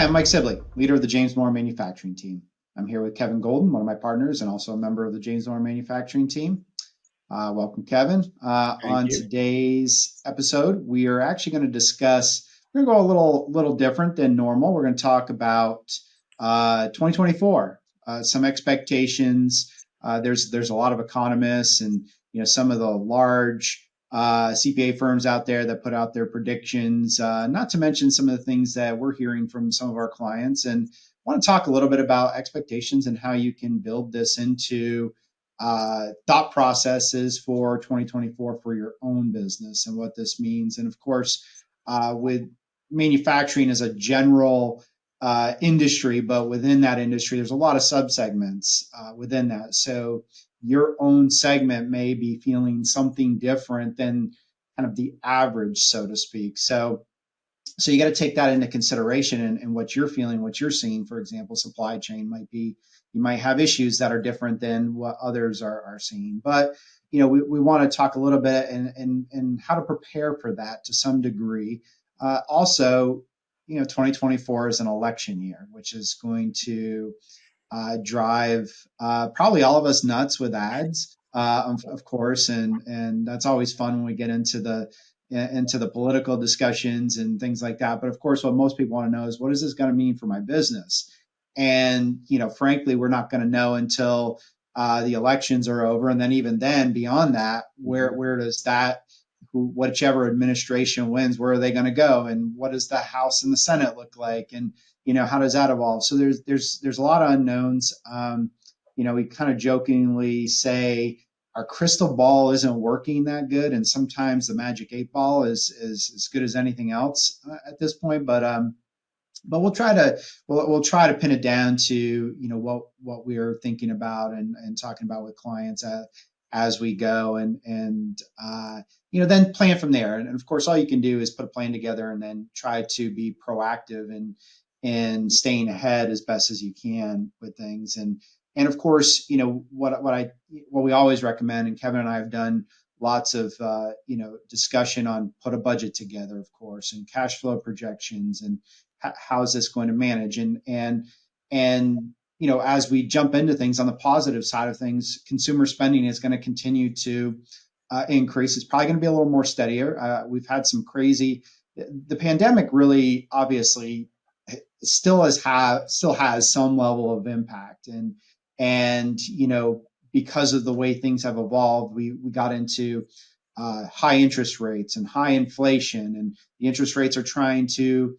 Hi, I'm Mike Sibley, leader of the James Moore manufacturing team. I'm here with Kevin Golden, one of my partners and also a member of the James Moore manufacturing team. Welcome, Kevin. Thank On you. today's episode, we are actually going to discuss, we're going to go a little different than normal. We're going to talk about 2024, some expectations. There's a lot of economists and some of the large CPA firms out there that put out their predictions. Not to mention some of the things that we're hearing from some of our clients, and I want to talk a little bit about expectations and how you can build this into thought processes for 2024 for your own business and what this means. And of course, with manufacturing as a general industry, but within that industry, there's a lot of subsegments within that. So your own segment may be feeling something different than kind of the average, so to speak. So you got to take that into consideration and what you're feeling, what you're seeing. For example, supply chain might be, you might have issues that are different than what others are seeing. But we want to talk a little bit and how to prepare for that to some degree. Also, 2024 is an election year, which is going to drive probably all of us nuts with ads, of course, and that's always fun when we get into the political discussions and things like that. But of course, what most people want to know is, what is this going to mean for my business? And frankly, we're not going to know until the elections are over, and then even then, beyond that, where does that whichever administration wins, where are they going to go, and what does the House and the Senate look like, and how does that evolve? So there's a lot of unknowns. We kind of jokingly say our crystal ball isn't working that good, and sometimes the magic 8 ball is as good as anything else at this point. But we'll try to pin it down to what we're thinking about and talking about with clients as we go, and then plan from there. And of course, all you can do is put a plan together and then try to be proactive and staying ahead as best as you can with things. And of course, what we always recommend, and Kevin and I have done lots of discussion on, put a budget together, of course, and cash flow projections, and how is this going to manage, and as we jump into things on the positive side of things, consumer spending is going to continue to increase. It's probably going to be a little more steadier. We've had some crazy, the pandemic really obviously still has some level of impact, and because of the way things have evolved, we got into high interest rates and high inflation, and the interest rates are trying to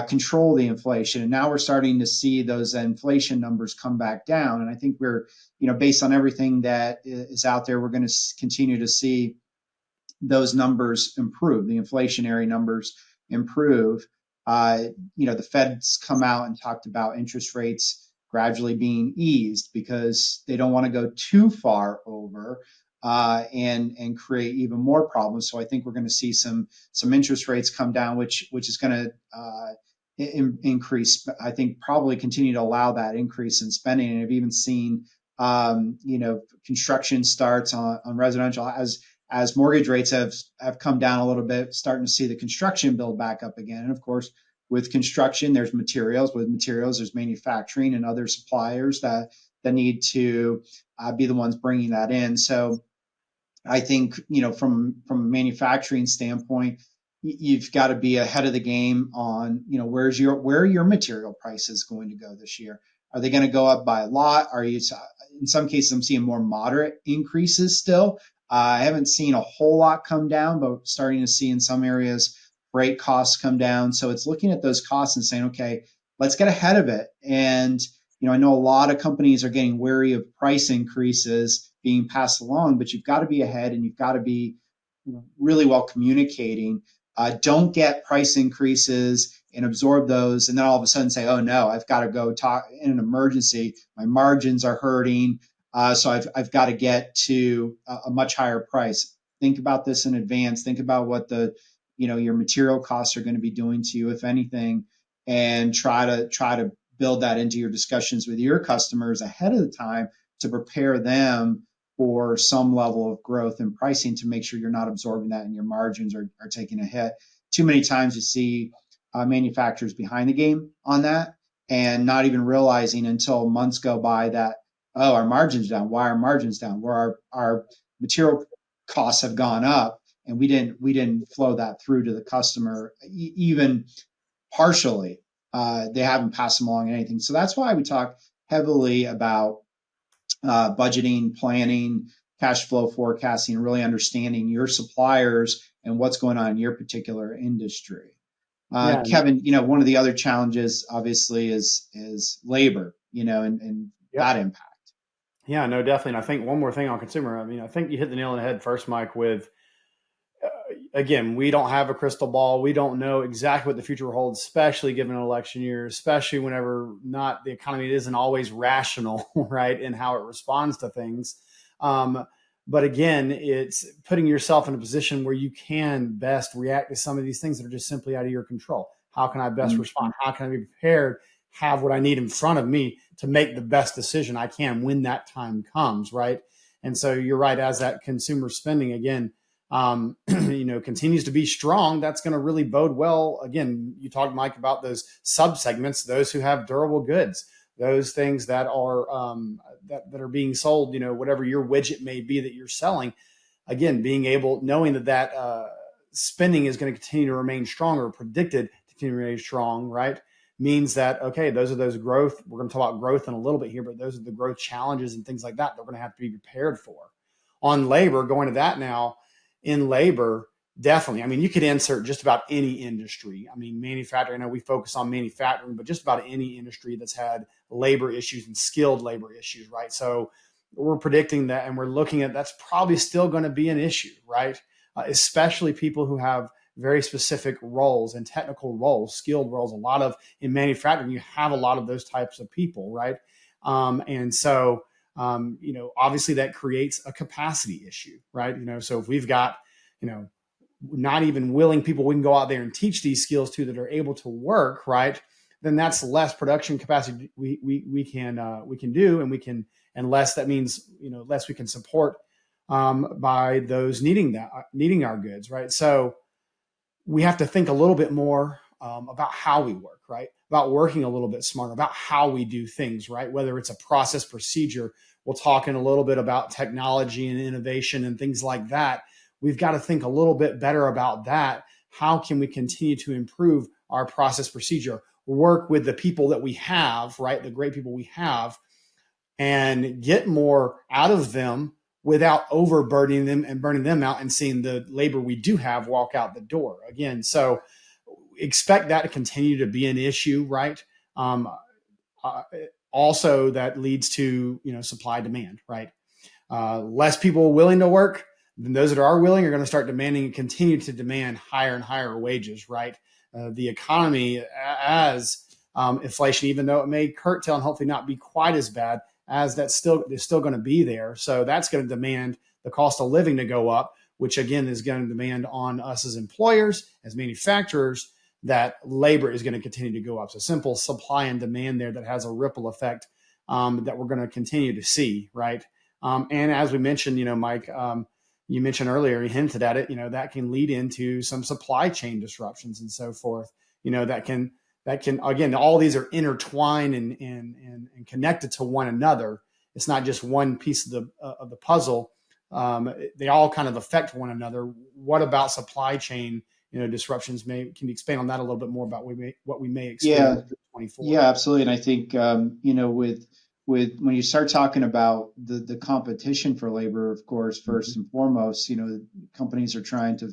control the inflation. And now we're starting to see those inflation numbers come back down. And I think we're, based on everything that is out there, we're going to continue to see those numbers improve, the inflationary numbers improve. The Fed's come out and talked about interest rates gradually being eased because they don't want to go too far over and create even more problems. So I think we're going to see some interest rates come down, which is going to increase. I think probably continue to allow that increase in spending. And I've even seen construction starts on residential as mortgage rates have come down a little bit, starting to see the construction build back up again. And of course, with construction, there's materials. With materials, there's manufacturing and other suppliers that need to be the ones bringing that in. So I think, from a manufacturing standpoint, you've got to be ahead of the game on, where are your material prices going to go this year? Are they going to go up by a lot? In some cases, I'm seeing more moderate increases still. I haven't seen a whole lot come down, but starting to see in some areas freight costs come down. So it's looking at those costs and saying, okay, let's get ahead of it. And I know a lot of companies are getting wary of price increases being passed along, but you've got to be ahead and you've got to be really well communicating. Don't get price increases and absorb those, and then all of a sudden say, "Oh no, I've got to go talk in an emergency. My margins are hurting, so I've got to get to a much higher price." Think about this in advance. Think about what your material costs are going to be doing to you, if anything, and try to build that into your discussions with your customers ahead of the time to prepare them for some level of growth in pricing, to make sure you're not absorbing that and your margins are taking a hit. Too many times you see manufacturers behind the game on that, and not even realizing until months go by that, oh, our margins down. Why are margins down? Where our material costs have gone up, and we didn't flow that through to the customer even partially. They haven't passed them along anything. So that's why we talk heavily about budgeting, planning, cash flow forecasting, really understanding your suppliers and what's going on in your particular industry. Yeah. Kevin, one of the other challenges obviously is labor, and Yep. that impact. Yeah, no, definitely. And I think one more thing on consumer. I mean, I think you hit the nail on the head first, Mike, with again, we don't have a crystal ball. We don't know exactly what the future holds, especially given an election year, especially whenever not the economy isn't always rational, right, in how it responds to things. Um, but again, it's putting yourself in a position where you can best react to some of these things that are just simply out of your control. How can I best Mm-hmm. respond? How can I be prepared? Have what I need in front of me to make the best decision I can when that time comes, right? And so you're right, as that consumer spending again continues to be strong, that's going to really bode well. Again, you talked, Mike, about those sub segments, those who have durable goods, those things that are that are being sold. Whatever your widget may be that you're selling. Again, being able, knowing that spending is going to continue to remain strong or predicted to continue to remain strong, right? Means that okay, those are those growth. We're going to talk about growth in a little bit here, but those are the growth challenges and things like that we're going to have to be prepared for. On labor, going to that now, in labor, definitely. I mean, you could insert just about any industry. I mean, manufacturing, I know we focus on manufacturing, but just about any industry that's had labor issues and skilled labor issues, right? So we're predicting that and we're looking at that's probably still going to be an issue, right? Especially people who have very specific roles and technical roles, skilled roles. A lot of in manufacturing, you have a lot of those types of people, right? And so obviously that creates a capacity issue, right? So if we've got, you know, not even willing people we can go out there and teach these skills to that are able to work, right? Then that's less production capacity we can do, and we can, and less that means less we can support by those needing our goods, right? So we have to think a little bit more about how we work, right? About working a little bit smarter, about how we do things, right? Whether it's a process procedure, we'll talk in a little bit about technology and innovation and things like that. We've got to think a little bit better about that. How can we continue to improve our process procedure? Work with the people that we have, right? The great people we have, and get more out of them without overburdening them and burning them out and seeing the labor we do have walk out the door again. So expect that to continue to be an issue, right? Um, uh, Also, that leads to supply demand, right? Less people willing to work, then those that are willing are going to start demanding and continue to demand higher and higher wages, right? The economy, as inflation, even though it may curtail and hopefully not be quite as bad, as that's still is still going to be there. So that's going to demand the cost of living to go up, which again is going to demand on us as employers, as manufacturers, that labor is going to continue to go up. So simple supply and demand there that has a ripple effect that we're going to continue to see, right? And as we mentioned, Mike, you mentioned earlier, you hinted at it, that can lead into some supply chain disruptions and so forth, that can again, all these are intertwined and connected to one another. It's not just one piece of the puzzle. They all kind of affect one another. What about supply chain disruptions? Can you expand on that a little bit more about what we may experience Yeah, in 24? yeah, absolutely. And I think with when you start talking about the competition for labor, of course, first Mhm. and foremost, companies are trying to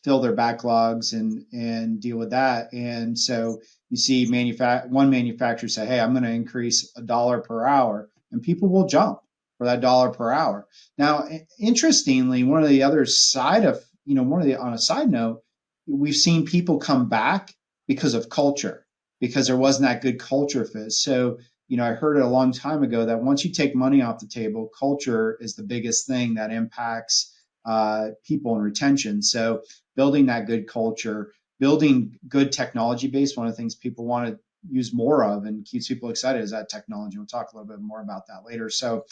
fill their backlogs and deal with that. And so you see one manufacturer say, "Hey, I'm going to increase $1 per hour," and people will jump for that dollar per hour. Now, interestingly, one of the other side of one of the on a side note, we've seen people come back because of culture, because there wasn't that good culture fit. So, I heard it a long time ago that once you take money off the table, culture is the biggest thing that impacts people and retention. So, building that good culture, building good technology base, one of the things people want to use more of and keeps people excited is that technology. We'll talk a little bit more about that later. So,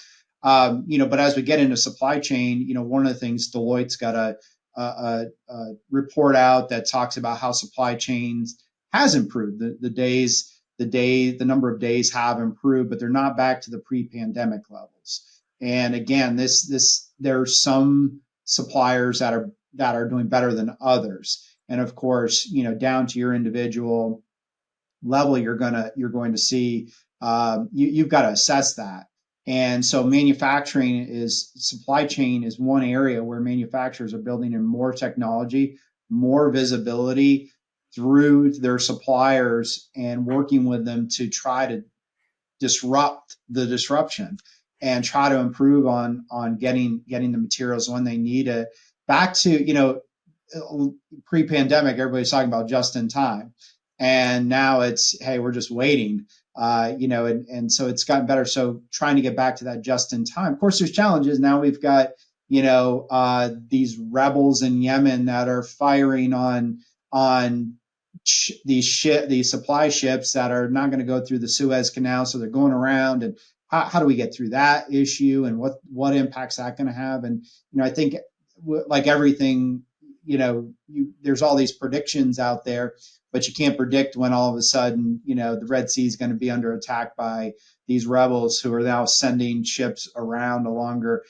but as we get into supply chain, one of the things Deloitte's got a, a report out. It's called dissect. And what it does is it looks at a report out that talks about how supply chains has improved. The number of days have improved, but they're not back to the pre-pandemic levels. And again, there are some suppliers that are doing better than others. And of course, down to your individual level, you're going to see, you've got to assess that. And so supply chain is one area where manufacturers are building in more technology, more visibility through their suppliers, and working with them to try to disrupt the disruption and try to improve on getting the materials when they need it. Back to, pre-pandemic, everybody's talking about just in time, and now it's, hey, we're just waiting. And so it's gotten better. So trying to get back to that just in time. Of course, there's challenges. Now we've got, these rebels in Yemen that are firing on these supply ships that are not going to go through the Suez Canal, so they're going around. And how do we get through that issue, and what impacts that going to have? And I think, like everything, there's all these predictions out there, but you can't predict when all of a sudden, the Red Sea is going to be under attack by these rebels who are now sending ships around a longer.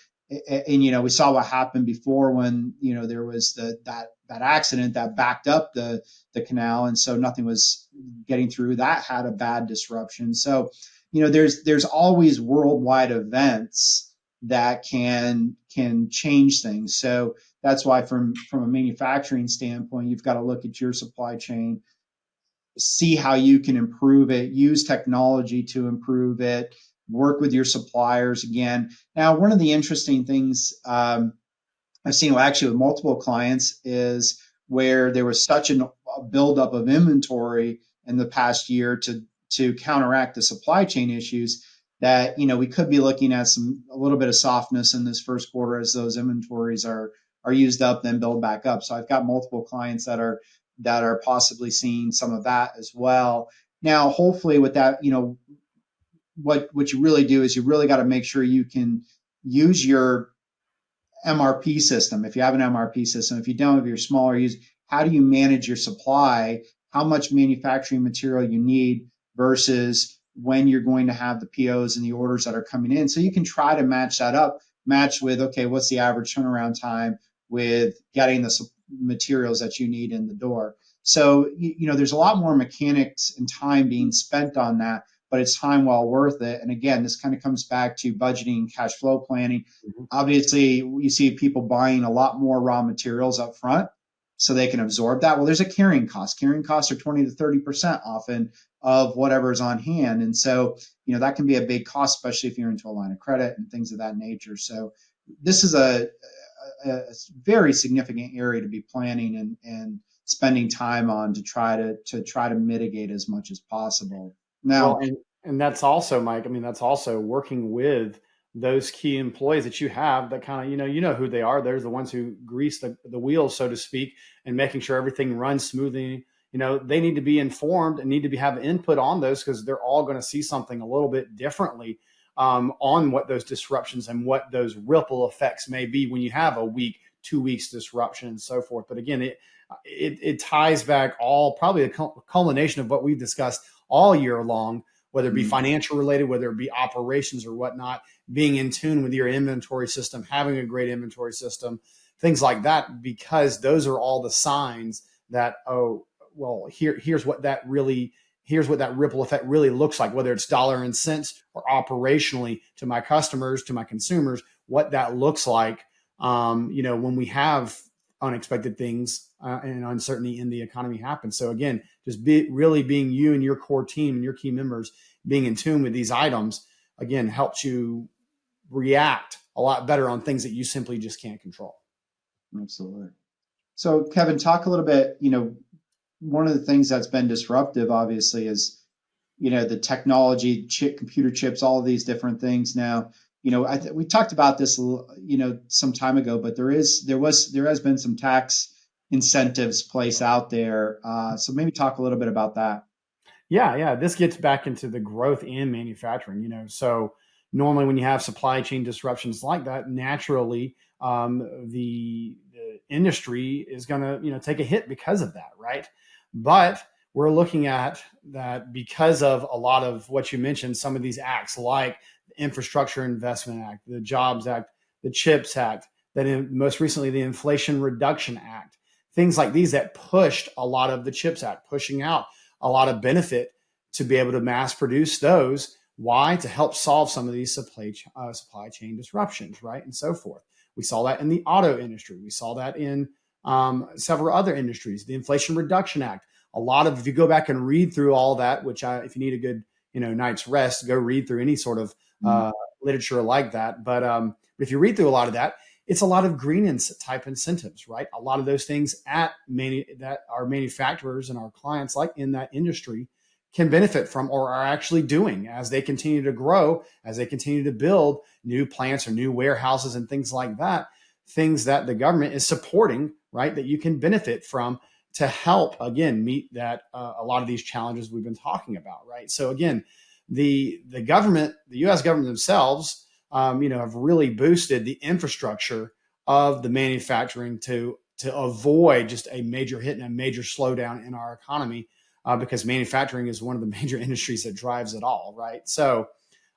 And we saw what happened before when there was that accident that backed up the canal, and so nothing was getting through. That had a bad disruption. So there's always worldwide events that can change things. So that's why from a manufacturing standpoint, you've got to look at your supply chain, see how you can improve it, use technology to improve it, work with your suppliers again. Now, one of the interesting things, I've seen, well, actually with multiple clients, is where there was such a buildup of inventory in the past year to counteract the supply chain issues, that we could be looking at a little bit of softness in this first quarter as those inventories are used up, then build back up. So I've got multiple clients that are possibly seeing some of that as well. Now, hopefully, with that, what you really do is you really got to make sure you can use your MRP system. If you have an MRP system, if you don't, if you're smaller, how do you manage your supply? How much manufacturing material you need versus when you're going to have the POs and the orders that are coming in. So you can try to match with, okay, what's the average turnaround time with getting the materials that you need in the door. So, there's a lot more mechanics and time being spent on that, but it's time well worth it. And again, this kind of comes back to budgeting and cash flow planning. Mm-hmm. Obviously, you see people buying a lot more raw materials up front so they can absorb that. Well, there's a carrying cost. Carrying costs are 20 to 30% often of whatever is on hand. And so, that can be a big cost, especially if you're into a line of credit and things of that nature. So this is a very significant area to be planning and spending time on to try to mitigate as much as possible. Now, well, and that's also, Mike, I mean, that's also working with those key employees that you have that kind of, you know who they are. There's the ones who grease the wheels, so to speak, and making sure everything runs smoothly. They need to be informed and need to have input on those, because they're all going to see something a little bit differently on what those disruptions and what those ripple effects may be when you have a week, 2 weeks disruption and so forth. But again, it ties back probably a culmination of what we've discussed all year long, whether it be financial related, whether it be operations or whatnot, being in tune with your inventory system, having a great inventory system, things like that, because those are all the signs that, oh, well, here's what that ripple effect really looks like, whether it's dollar and cents or operationally to my customers, to my consumers, what that looks like, when we have unexpected things and uncertainty in the economy happen. So again, just really being you and your core team and your key members being in tune with these items, again, helps you react a lot better on things that you simply just can't control. Absolutely. So Kevin, talk a little bit, one of the things that's been disruptive, obviously, is, the technology, computer chips, all of these different things. Now, we talked about this, some time ago, but there has been some tax incentives placed out there. So maybe talk a little bit about that. Yeah. This gets back into the growth in manufacturing, so normally when you have supply chain disruptions like that, naturally, the industry is going to, take a hit because of that, right? But we're looking at that because of a lot of what you mentioned, some of these acts like the Infrastructure Investment Act, the Jobs Act, the CHIPS Act, most recently the Inflation Reduction Act, things like these that pushed a lot of the CHIPS Act, pushing out a lot of benefit to be able to mass produce those. Why? To help solve some of these supply chain disruptions, right? And so forth. We saw that in the auto industry. We saw that in several other industries. The Inflation Reduction Act. A lot of, if you go back and read through all that, which if you need a good, night's rest, go read through any sort of literature like that. But if you read through a lot of that, it's a lot of green type incentives, right? A lot of those things that our manufacturers and our clients, like in that industry, can benefit from or are actually doing as they continue to grow, as they continue to build new plants or new warehouses and things like that, things that the government is supporting, right, that you can benefit from to help, again, meet that a lot of these challenges we've been talking about, right? So again, the government, the U.S. government themselves, have really boosted the infrastructure of the manufacturing to avoid just a major hit and a major slowdown in our economy, because manufacturing is one of the major industries that drives it all, right? So,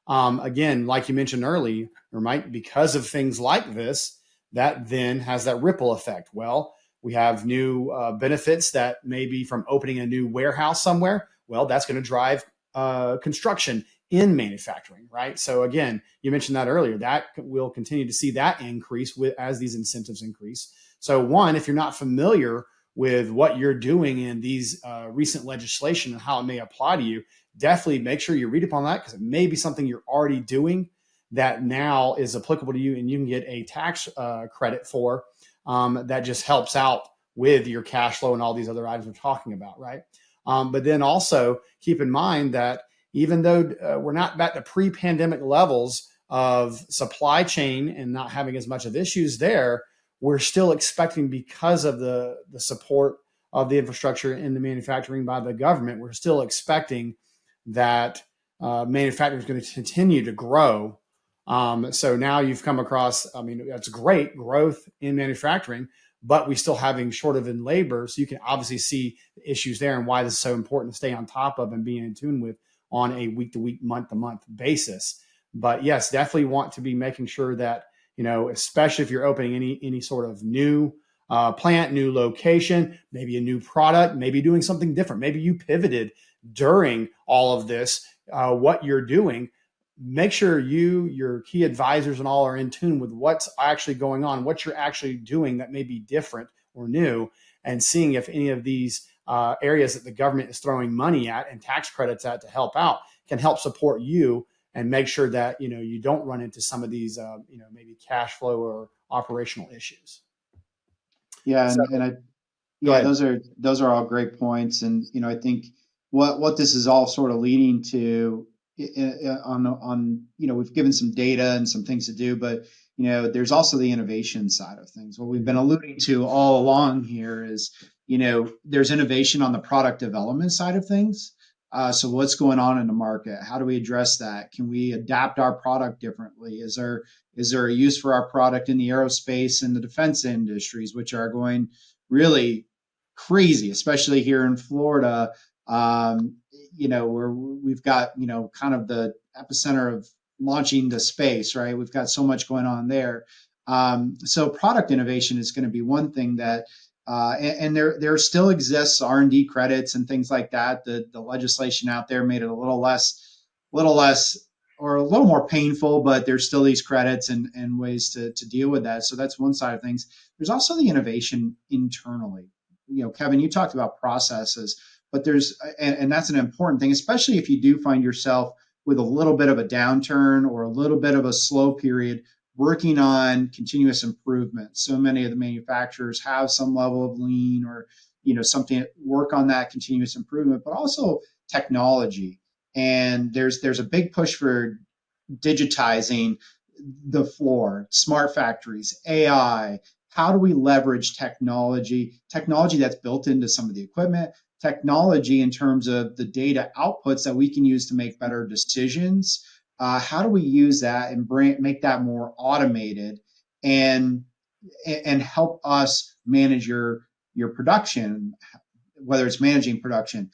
again, like you mentioned earlier, Mike, because of things like this, that then has that ripple effect. Well, we have new benefits that maybe from opening a new warehouse somewhere. Well, that's going to drive construction in manufacturing, right? So again, you mentioned that earlier, that we'll continue to see that increase as these incentives increase. So one, if you're not familiar with what you're doing in these recent legislation and how it may apply to you, definitely make sure you read upon that, because it may be something you're already doing that now is applicable to you, and you can get a tax credit for that just helps out with your cash flow and all these other items we're talking about, right? But then also keep in mind that even though we're not back to pre-pandemic levels of supply chain and not having as much of issues there, we're still expecting, because of the support of the infrastructure in the manufacturing by the government, we're still expecting that manufacturing is going to continue to grow. So now you've come across, I mean, that's great growth in manufacturing, but we still having shortage in labor. So you can obviously see the issues there and why this is so important to stay on top of and being in tune with on a week to week, month to month basis. But yes, definitely want to be making sure that, especially if you're opening any sort of new plant, new location, maybe a new product, maybe doing something different. Maybe you pivoted during all of this, what you're doing. Make sure your key advisors and all are in tune with what's actually going on, what you're actually doing that may be different or new, and seeing if any of these areas that the government is throwing money at and tax credits at to help out can help support you, and make sure that you don't run into some of these maybe cash flow or operational issues. Yeah, So and I go Yeah, ahead. those are all great points, and I think what this is all sort of leading to, on we've given some data and some things to do, but there's also the innovation side of things. What we've been alluding to all along here is there's innovation on the product development side of things. So what's going on in the market? How do we address that? Can we adapt our product differently? Is there a use for our product in the aerospace and the defense industries, which are going really crazy, especially here in Florida, where we've got, kind of the epicenter of launching to space, right? We've got so much going on there. So product innovation is going to be one thing that, and there still exists R&D credits and things like that. The legislation out there made it a little less or a little more painful, but there's still these credits and ways to deal with that. So that's one side of things. There's also the innovation internally. Kevin, you talked about processes, but and that's an important thing, especially if you do find yourself with a little bit of a downturn or a little bit of a slow period working on continuous improvement. So many of the manufacturers have some level of lean or, something, work on that continuous improvement, but also technology. And there's a big push for digitizing the floor, smart factories, AI. How do we leverage technology that's built into some of the equipment, technology in terms of the data outputs that we can use to make better decisions? How do we use that and make that more automated? And and help us manage your production, whether it's managing production,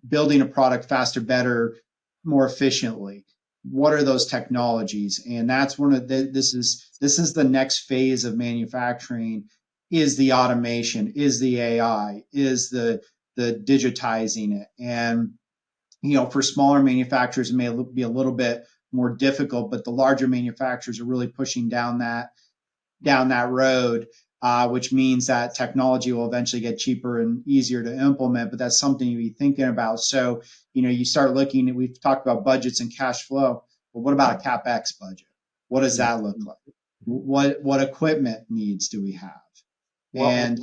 building a product faster, better, more efficiently. What are those technologies? And that's one of this is the next phase of manufacturing, is the automation, is the AI, is the digitizing it. And for smaller manufacturers, it may be a little bit more difficult, but the larger manufacturers are really pushing down that road, which means that technology will eventually get cheaper and easier to implement. But that's something to be thinking about. So, you start looking, we've talked about budgets and cash flow. But what about a CapEx budget? What does that look like? What equipment needs do we have? Well,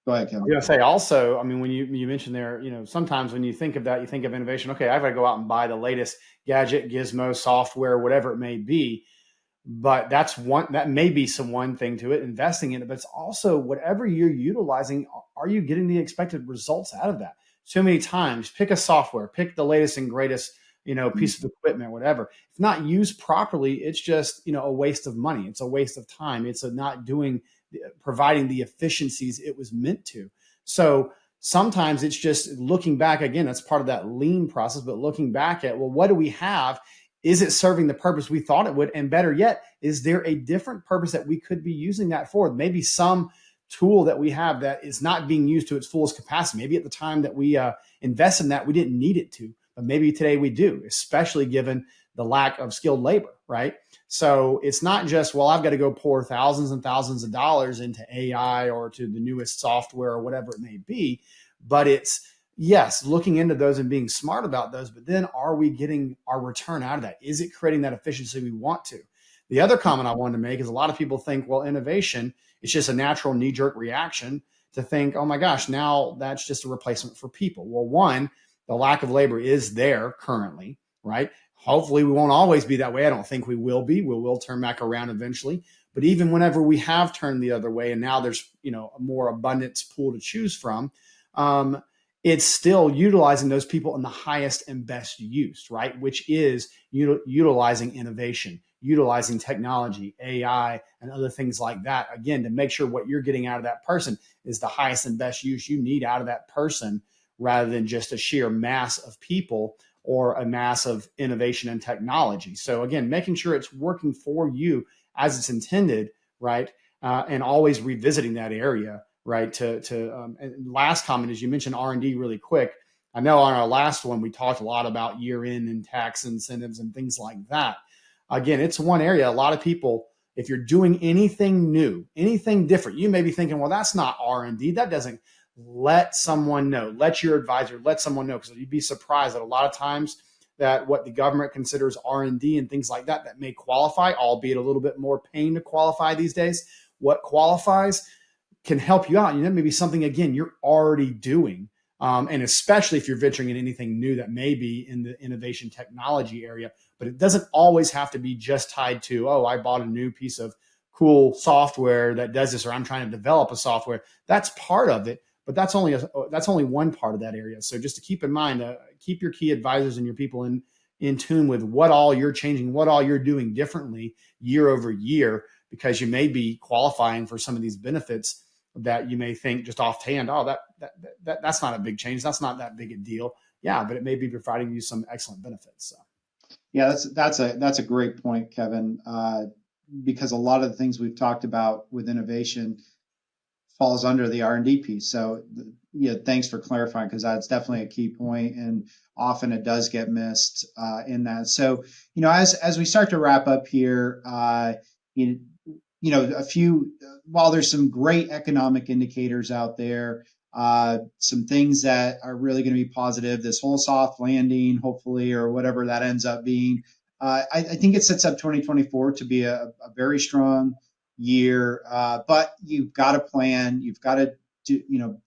Go ahead, I'm Kevin. gonna say also, I mean, when you mentioned there, sometimes when you think of that, you think of innovation. Okay, I've got to go out and buy the latest gadget, gizmo, software, whatever it may be. But that may be some one thing to it, investing in it, but it's also whatever you're utilizing, are you getting the expected results out of that? So many times, pick a software, pick the latest and greatest, piece of equipment, whatever. If not used properly, it's just, a waste of money. It's a waste of time. It's a not providing the efficiencies it was meant to. So sometimes it's just looking back again, that's part of that lean process, but looking back at, well, what do we have? Is it serving the purpose we thought it would? And better yet, is there a different purpose that we could be using that for? Maybe some tool that we have that is not being used to its fullest capacity. Maybe at the time that we invest in that, we didn't need it to, but maybe today we do, especially given the lack of skilled labor, right? So it's not just, well, I've got to go pour thousands and thousands of dollars into AI or to the newest software or whatever it may be, but it's, yes, looking into those and being smart about those, but then are we getting our return out of that? Is it creating that efficiency we want to? The other comment I wanted to make is a lot of people think, well, innovation is just a natural knee jerk reaction to think, oh my gosh, now that's just a replacement for people. Well, one, the lack of labor is there currently, right? Hopefully, we won't always be that way. I don't think we will be. We will turn back around eventually. But even whenever we have turned the other way, and now there's a more abundance pool to choose from, it's still utilizing those people in the highest and best use, right? Which is utilizing innovation, utilizing technology, AI, and other things like that. Again, to make sure what you're getting out of that person is the highest and best use you need out of that person, rather than just a sheer mass of people or a mass of innovation and technology. So again, making sure it's working for you as it's intended, right? And always revisiting that area, right? And last comment is, you mentioned R&D really quick. I know on our last one, we talked a lot about year-end and tax incentives and things like that. Again, it's one area. A lot of people, if you're doing anything new, anything different, you may be thinking, well, that's not R&D. That doesn't. Let someone know. Let your advisor, let someone know, because you'd be surprised that a lot of times that what the government considers R&D and things like that may qualify, albeit a little bit more pain to qualify these days. What qualifies can help you out. That may be something, again, you're already doing. And especially if you're venturing in anything new that may be in the innovation technology area, but it doesn't always have to be just tied to, oh, I bought a new piece of cool software that does this, or I'm trying to develop a software. That's part of it, but that's only one part of that area. So just to keep in mind, keep your key advisors and your people in tune with what all you're changing, what all you're doing differently year over year, because you may be qualifying for some of these benefits that you may think just offhand, oh, that's not a big change. That's not that big a deal. Yeah, but it may be providing you some excellent benefits. So. Yeah, that's a great point, Kevin. Because a lot of the things we've talked about with innovation falls under the R&D piece. So, yeah, thanks for clarifying, because that's definitely a key point, and often it does get missed in that. So, as we start to wrap up here, you, a few, while there's some great economic indicators out there, some things that are really going to be positive, this whole soft landing, hopefully, or whatever that ends up being. I think it sets up 2024 to be a very strong year, but you've got to plan. You've got to do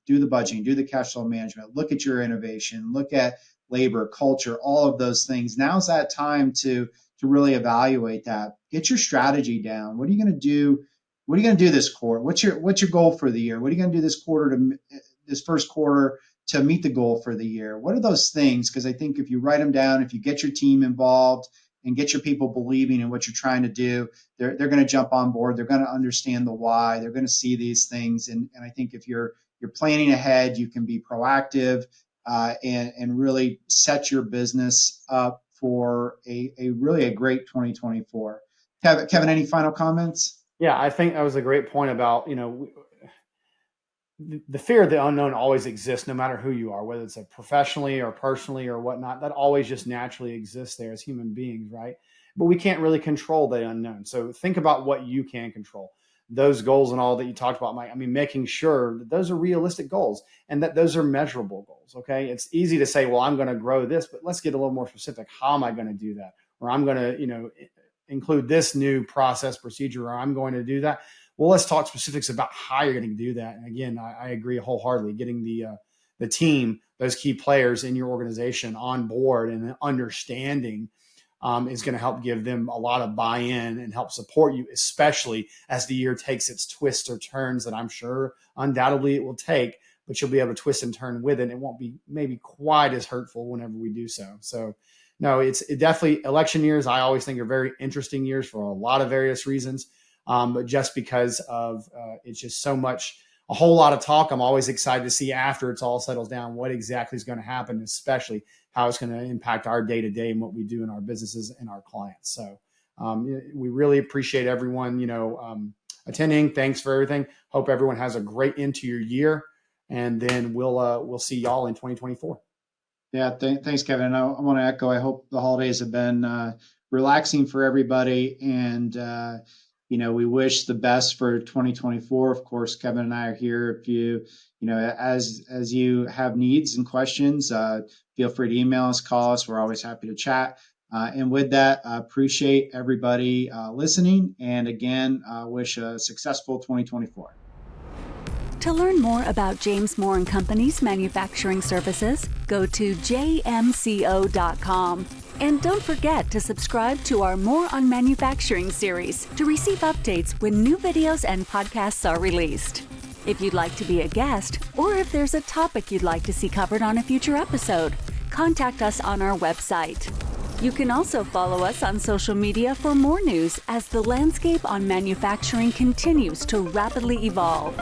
the budgeting, do the cash flow management, look at your innovation, look at labor, culture, all of those things. Now's that time to really evaluate that. Get your strategy down. What are you going to do? What are you going to do this quarter? What's your goal for the year? What are you going to do this first quarter to meet the goal for the year? What are those things? Because I think if you write them down, if you get your team involved, and get your people believing in what you're trying to do, they're going to jump on board. They're going to understand the why. They're going to see these things. And I think if you're planning ahead, you can be proactive and really set your business up for a really a great 2024. Kevin, any final comments? Yeah, I think that was a great point about, the fear of the unknown always exists no matter who you are, whether it's a professionally or personally or whatnot. That always just naturally exists there as human beings, right? But we can't really control the unknown. So think about what you can control. Those goals and all that you talked about, Mike. I mean, making sure that those are realistic goals and that those are measurable goals. Okay. It's easy to say, well, I'm going to grow this, but let's get a little more specific. How am I going to do that? Or I'm going to, include this new process procedure, or I'm going to do that. Well, let's talk specifics about how you're going to do that. And again, I agree wholeheartedly. Getting the team, those key players in your organization on board and understanding is going to help give them a lot of buy-in and help support you, especially as the year takes its twists or turns that I'm sure undoubtedly it will take, but you'll be able to twist and turn with it. And it won't be maybe quite as hurtful whenever we do so. So no, it definitely election years. I always think are very interesting years for a lot of various reasons. But just because of it's just so much, a whole lot of talk. I'm always excited to see after it's all settles down what exactly is going to happen, especially how it's going to impact our day to day and what we do in our businesses and our clients. So we really appreciate everyone, attending. Thanks for everything. Hope everyone has a great end to your year, and then we'll see y'all in 2024. Yeah, thanks, Kevin. I want to echo. I hope the holidays have been relaxing for everybody, and we wish the best for 2024. Of course, Kevin and I are here. If as you have needs and questions, feel free to email us, call us. We're always happy to chat. And with that, I appreciate everybody listening, and again, wish a successful 2024. To learn more about James Moore & Company's manufacturing services, go to jmco.com. And don't forget to subscribe to our More on Manufacturing series to receive updates when new videos and podcasts are released. If you'd like to be a guest, or if there's a topic you'd like to see covered on a future episode, contact us on our website. You can also follow us on social media for more news as the landscape on manufacturing continues to rapidly evolve.